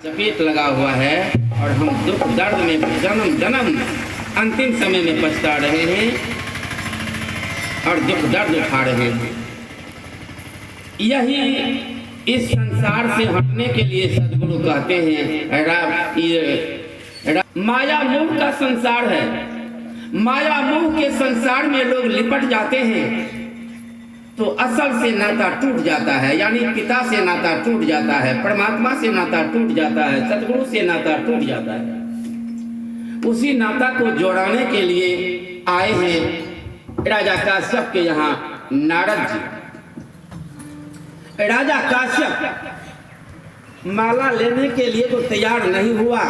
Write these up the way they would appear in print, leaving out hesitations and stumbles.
चपेट लगा हुआ है और हम दुख दर्द में जन्म जन्म अंतिम समय में पछता रहे हैं और दुख दर्द उठा रहे हैं। यही इस संसार से हटने के लिए सदगुरु कहते हैं माया मोह का संसार है। माया मोह के संसार में लोग लिपट जाते हैं तो असल से नाता टूट जाता है, यानी पिता से नाता टूट जाता है, परमात्मा से नाता टूट जाता है, सदगुरु से नाता टूट जाता है। उसी नाता को जोड़ाने के लिए आए हैं राजा काश्यप के यहाँ नारद जी। राजा काश्यप माला लेने के लिए तो तैयार नहीं हुआ,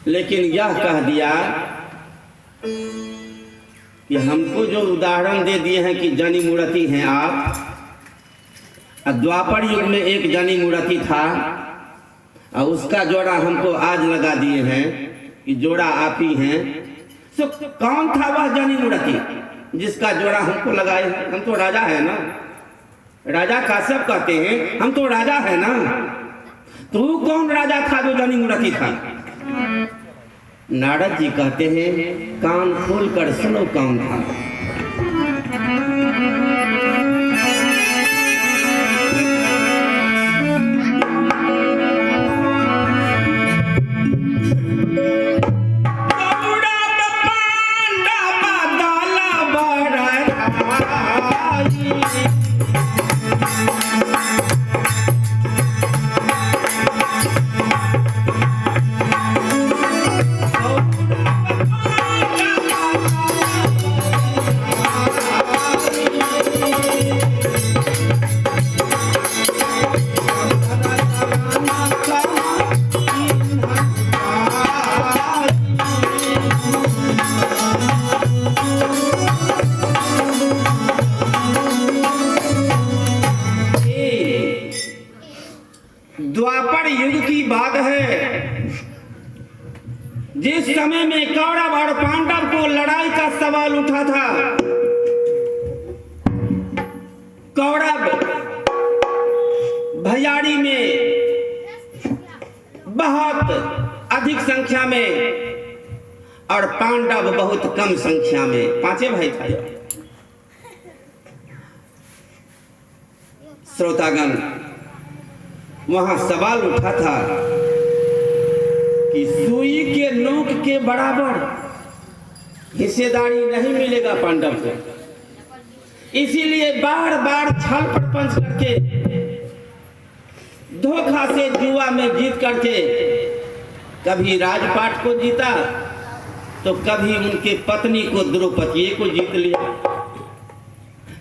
लेकिन यह कह दिया कि हमको जो उदाहरण दे दिए हैं कि जनी मूर्ति हैं आप, द्वापर युग में एक जनी मूर्ति था और उसका जोड़ा हमको आज लगा दिए हैं कि जोड़ा आप ही हैं। तो कौन था वह जनी मूर्ति जिसका जोड़ा हमको लगाए? हम तो राजा है ना। राजा काश्यप कहते हैं हम तो राजा है ना। तू कौन राजा था जो जनी मूर्ति था? नारद जी कहते हैं कान खोल कर सुनो कौन था। द्वापर युग की बात है, जिस समय में कौरव और पांडव को लड़ाई का सवाल उठा था। कौरव भैयारी में बहुत अधिक संख्या में और पांडव बहुत कम संख्या में, पांचे भाई थे। श्रोतागण, वहां सवाल उठा था कि सुई के नोक के बराबर हिस्सेदारी नहीं मिलेगा पांडव को। इसीलिए बार बार छल प्रपंच करके, धोखा से जुआ में जीत करके कभी राजपाट को जीता तो कभी उनके पत्नी को द्रौपदी को जीत लिया।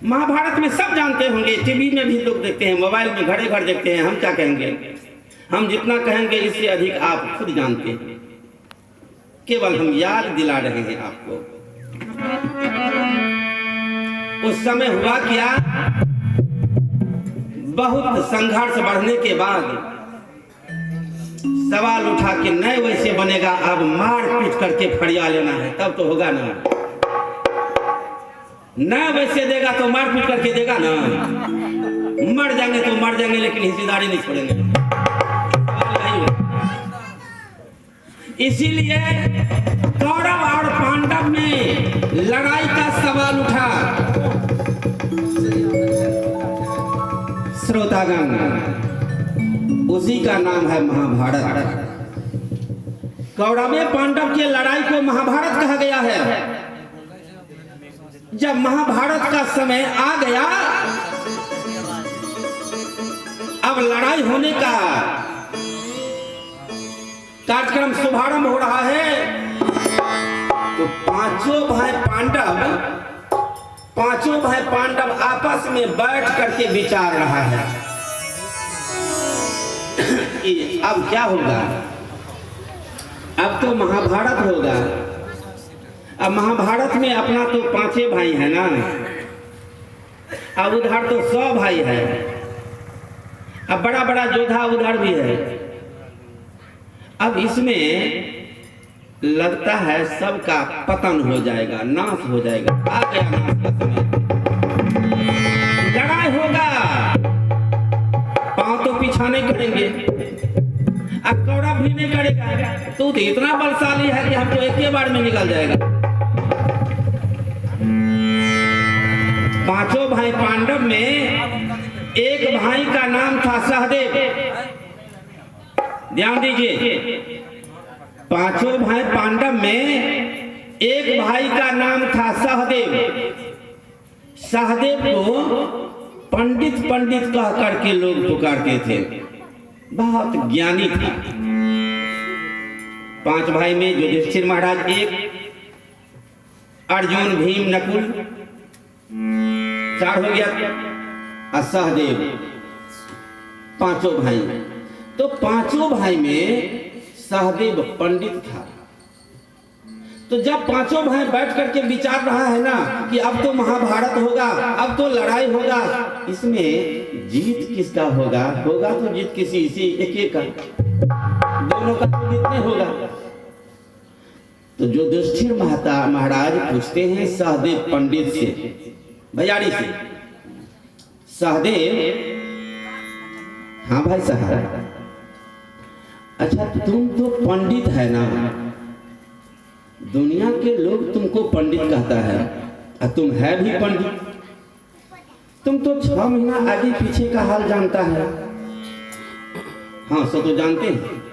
महाभारत में सब जानते होंगे, टीवी में भी लोग देखते हैं, मोबाइल में घड़े घर देखते हैं। हम क्या कहेंगे? हम जितना कहेंगे इससे अधिक आप खुद जानते हैं। केवल हम याद दिला रहे हैं आपको। उस समय हुआ क्या, बहुत संघर्ष बढ़ने के बाद सवाल उठा कि नहीं वैसे बनेगा, अब मार पीट करके फरिया लेना है, तब तो होगा ना। ना वैसे देगा तो मार पीट करके देगा ना। मर जाएंगे तो मर जाएंगे, लेकिन हिस्सेदारी नहीं छोड़ेंगे। इसीलिए कौरव और पांडव में लड़ाई का सवाल उठा। श्रोतागण, उसी का नाम है महाभारत। कौरव पांडव की लड़ाई को महाभारत कहा गया है। जब महाभारत का समय आ गया, अब लड़ाई होने का कार्यक्रम शुभारंभ हो रहा है। तो पांचों भाई पांडव आपस में बैठ करके विचार रहा है कि अब क्या होगा। अब तो महाभारत होगा। अब महाभारत में अपना तो पांचे भाई है ना, अब उधर तो 100 भाई है। अब बड़ा बड़ा योद्धा उधर भी है। अब इसमें लगता है सबका पतन हो जाएगा, नाश हो जाएगा। आ गया नाश का समय, लड़ाई होगा। पांव तो पीछा नहीं करेंगे। अब कौरव भी नहीं करेगा। तू तो इतना बलशाली है कि हमको एक ही बार में निकल जाएगा। पांचों भाई पांडव में एक भाई का नाम था सहदेव। ध्यान दीजिए, पांचों भाई पांडव में एक भाई का नाम था सहदेव। सहदेव को पंडित पंडित कह करके लोग पुकारते थे, बहुत ज्ञानी था। पांच भाई में युधिष्ठिर महाराज एक, अर्जुन भीम नकुल चार हो गया, और सहदेव पांचों भाई। तो पांचों भाई में सहदेव पंडित था। तो जब पांचों भाई बैठ करके विचार रहा है ना कि अब तो महाभारत होगा, अब तो लड़ाई होगा, इसमें जीत किसका होगा? होगा तो जीत किसी से एक का, दोनों का तो जीत नहीं होगा। तो जो युधिष्ठिर महाराज पूछते हैं सहदेव पंडित से, भैयारी से, सहदेव, हाँ भाई साहब, अच्छा तुम तो पंडित है ना, दुनिया के लोग तुमको पंडित कहता है, और तुम है भी पंडित। तुम तो 6 महीना आगे पीछे का हाल जानता है। हाँ सो तो जानते हैं।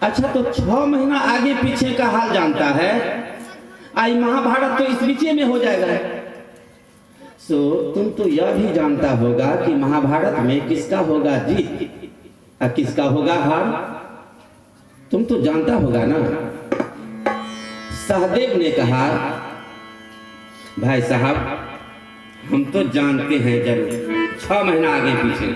अच्छा तो 6 महीना आगे पीछे का हाल जानता है, आई महाभारत तो इस बीचे में हो जाएगा। सो तुम तो यह भी जानता होगा कि महाभारत में किसका होगा जीत और किसका होगा हार, तुम तो जानता होगा ना। सहदेव ने कहा, भाई साहब हम तो जानते हैं जरूर, 6 महीना आगे पीछे।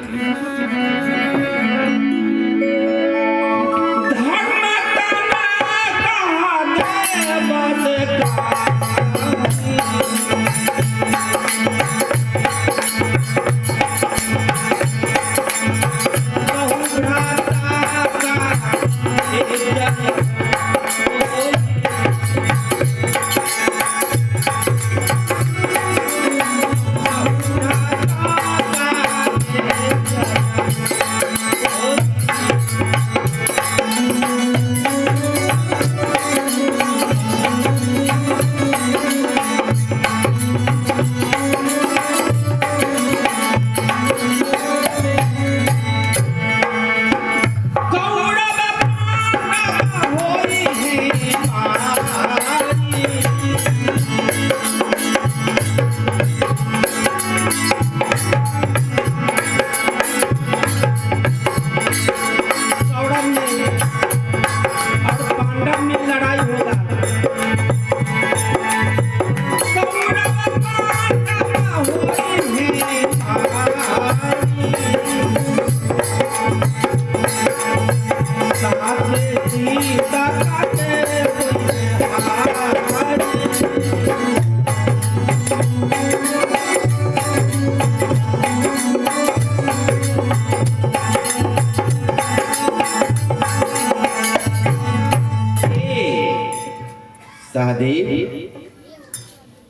सहदेव,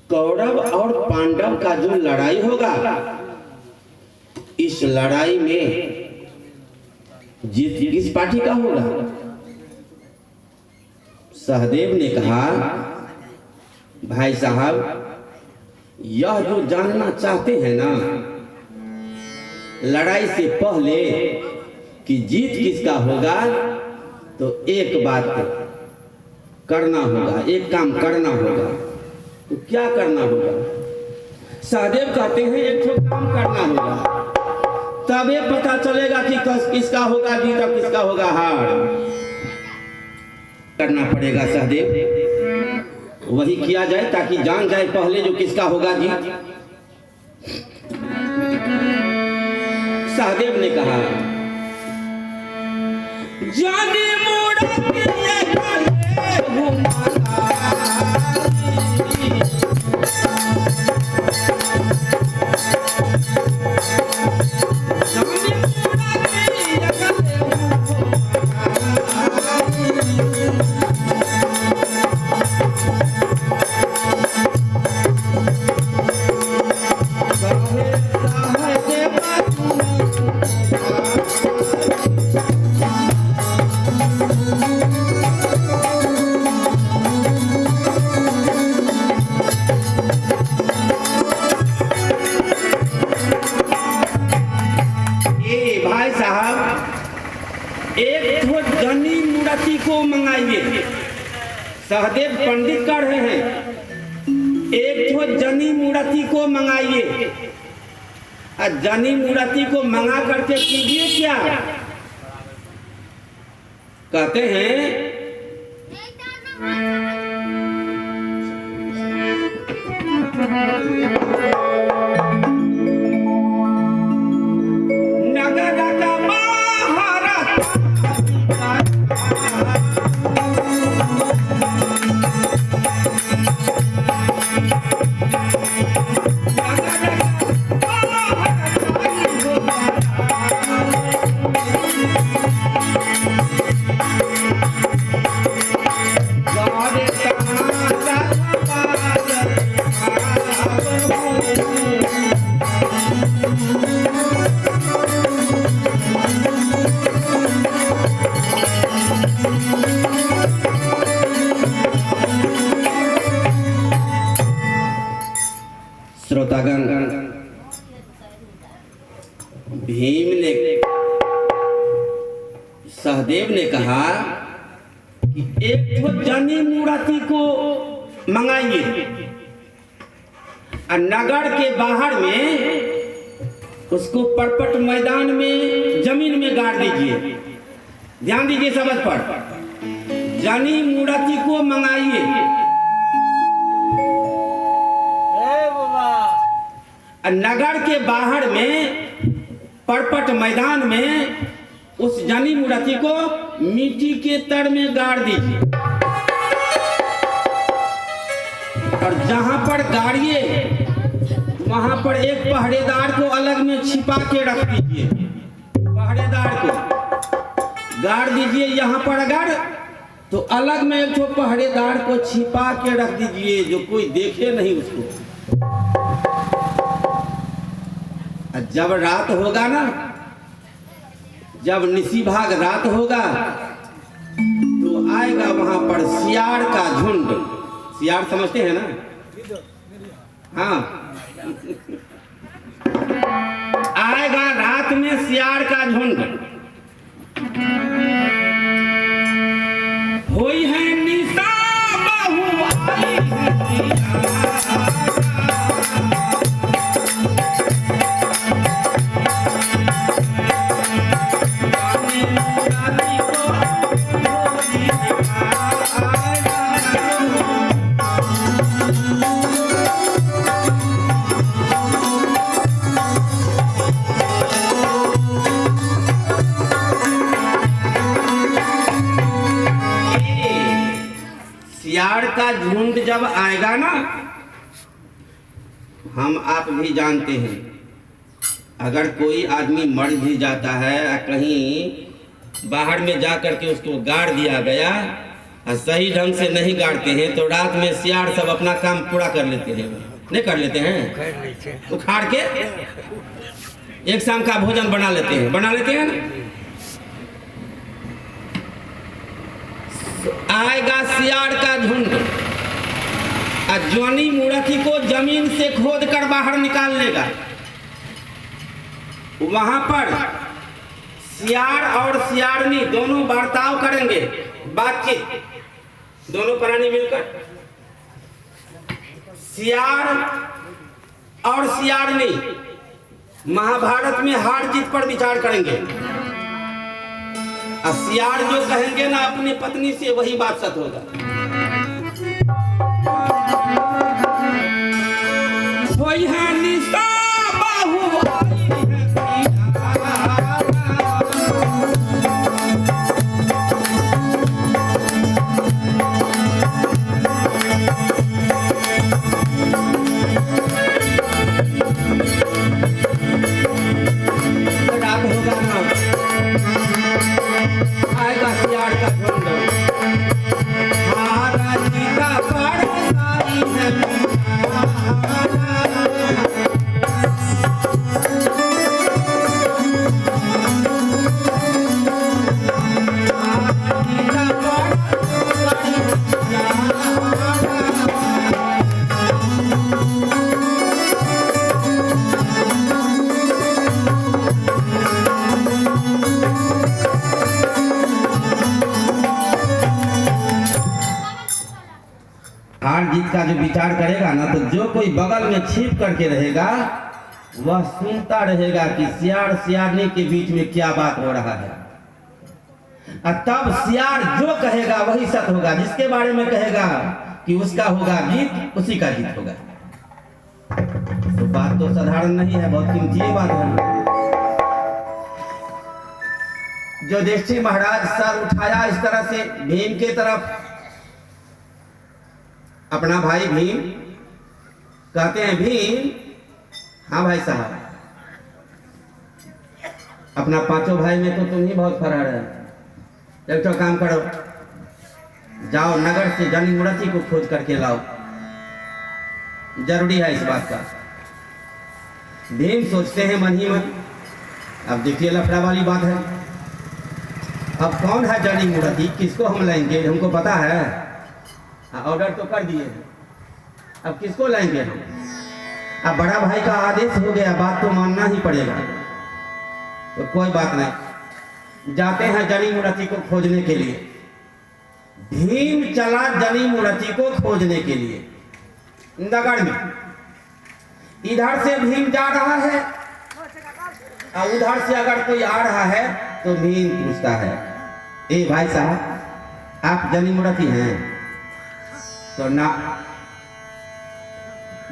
कौरव और पांडव का जो लड़ाई होगा, इस लड़ाई में जीत किस पार्टी का होगा? सहदेव ने कहा, भाई साहब यह जो जानना चाहते हैं ना लड़ाई से पहले कि जीत किसका होगा, तो एक बात करना होगा, एक काम करना होगा। तो क्या करना होगा? सहदेव कहते हैं एक ठो काम करना होगा, तबे पता चलेगा कि किसका होगा जीत और किसका होगा हार। करना पड़ेगा सहदेव, वही किया जाए ताकि जान जाए पहले जो किसका होगा जीत। सहदेव ने कहा, जाने मोड़ा के एक तो जनी मूर्ति को मंगाइए, सहदेव पंडित कर रहे हैं, एक तो जनी मूर्ति को मंगाइए, जनी मूर्ति को मंगा करके कीजिए क्या, कहते हैं श्रोतागण, भीम ने सहदेव ने कहा कि एक तो जनी मूर्ति को मंगाइए और नगर के बाहर में उसको परपट मैदान में जमीन में गाड़ दीजिए। ध्यान दीजिए समझ पर, जनी मूर्ति को मंगाइए, नगर के बाहर में परपट मैदान में उस जनी मूर्ति को मिट्टी के तड़ में गाड़ दीजिए और जहां पर गाड़िए वहां पर एक पहरेदार को अलग में छिपा के रख दीजिए। पहरेदार को गाड़ दीजिए, यहाँ पर अगर तो अलग में एक पहरेदार को छिपा के रख दीजिए जो कोई देखे नहीं उसको। जब रात होगा ना, जब निसी भाग रात होगा तो आएगा वहां पर सियार का झुंड। सियार समझते हैं ना? हाँ आएगा रात में सियार का झुंड। होई है निशा बहु आई सियार का झुंड जब आएगा ना, हम आप भी जानते हैं, अगर कोई आदमी मर भी जाता है कहीं बाहर में जा करके उसको गाड़ दिया गया और सही ढंग से नहीं गाड़ते हैं तो रात में सियार सब अपना काम पूरा कर लेते हैं। नहीं कर लेते हैं? उखाड़ के एक शाम का भोजन बना लेते हैं ना? आएगा सियार का झुंड और जनी मूर्ति को जमीन से खोद कर बाहर निकाल लेगा। वहां पर सियार और सियारनी दोनों बर्ताव करेंगे, बातचीत, दोनों प्राणी मिलकर सियार और सियारनी महाभारत में हार जीत पर विचार करेंगे। सियार जो कहेंगे ना अपनी पत्नी से वही बात सच होगा। वही है निशा बहु रात होगा ना, आएगा सियार का झुंड। हाँ महाराज का जो विचार करेगा ना, तो जो कोई बगल में छिप करके रहेगा वह सुनता रहेगा कि सियार सियारनी के बीच में क्या बात हो रहा है। और तब सियार जो कहेगा वही सत्य होगा। जिसके बारे में कहेगा कि उसका होगा जीत, उसी का जीत होगा। तो बात तो साधारण नहीं है, बहुत कीमती बात है। जो युधिष्ठिर महाराज सर उठाया इस तरह से भीम के तरफ, अपना भाई भीम कहते हैं, भीम हाँ भाई साहब, अपना पांचों भाई में तो तुम ही बहुत फरार है। एक तो काम करो, जाओ नगर से जनी मूर्ति को खोज करके लाओ, जरूरी है इस बात का। भीम सोचते हैं मन ही मन, अब देखिए लफड़ा वाली बात है। अब कौन है जनी मूर्ति, किसको हम लाएंगे, हमको पता है। ऑर्डर तो कर दिए हैं, अब किसको लाएंगे हम। अब बड़ा भाई का आदेश हो गया, बात तो मानना ही पड़ेगा। तो कोई बात नहीं, जाते हैं जनी मूर्ति को खोजने के लिए। भीम चला जनी मूर्ति को खोजने के लिए नगर में। इधर से भीम जा रहा है और उधर से अगर कोई आ रहा है तो भीम पूछता है, ए भाई साहब आप जनी मूर्ति हैं? तो ना,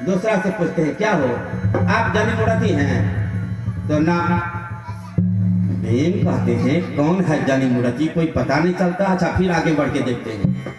दूसरा से पूछते हैं क्या हो, आप जनी मूर्ति हैं? तो ना। भीम कहते हैं कौन है जनी मूर्ति, कोई पता नहीं चलता। अच्छा फिर आगे बढ़ के देखते हैं।